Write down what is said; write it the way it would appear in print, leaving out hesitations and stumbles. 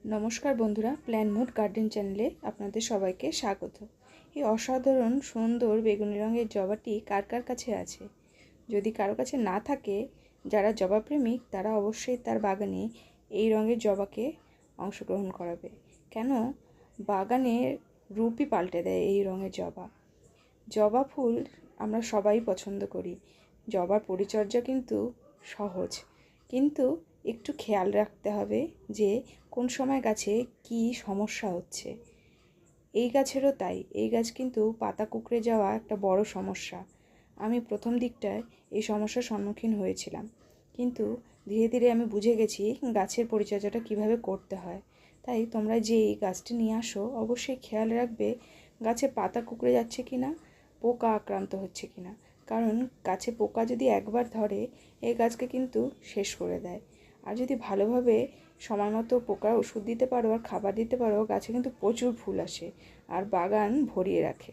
নমস্কার বন্ধুরা, plan mood garden চ্যানেলে আপনাদের সবাইকে স্বাগত। এই অসাধারণ সুন্দর বেগুনি রঙের জবাটি কার কার কাছে আছে? যদি কারো কাছে না থাকে, যারা জবা প্রেমিক তারা অবশ্যই তার বাগানে এই রঙের জবাকে অংশগ্রহণ করাবে। কেন, বাগানের রূপই পাল্টে দেয় এই রঙের জবা। জবা ফুল আমরা সবাই পছন্দ করি। জবার পরিচর্যা কিন্তু সহজ, কিন্তু একটু খেয়াল রাখতে হবে যে কোন সময় গাছে কি সমস্যা হচ্ছে। এই গাছেরও তাই, এই গাছ কিন্তু পাতা কুঁকড়ে যাওয়া একটা বড় সমস্যা। আমি প্রথম দিকটায় এই সমস্যার সম্মুখীন হয়েছিলাম, কিন্তু ধীরে ধীরে আমি বুঝে গেছি গাছের পরিচর্যাটা কিভাবে করতে হয়। তাই তোমরা যে এই গাছটি নিয়ে আসো, অবশ্যই খেয়াল রাখবে গাছে পাতা কুঁকড়ে যাচ্ছে কি না, পোকা আক্রান্ত হচ্ছে কি না। কারণ গাছে পোকা যদি একবার ধরে, এই গাছকে কিন্তু শেষ করে দেয়। আর যদি ভালোভাবে সময় মতো পোকার ওষুধ দিতে পারো আর খাবার দিতে পারো, গাছে কিন্তু প্রচুর ফুল আসে আর বাগান ভরিয়ে রাখে।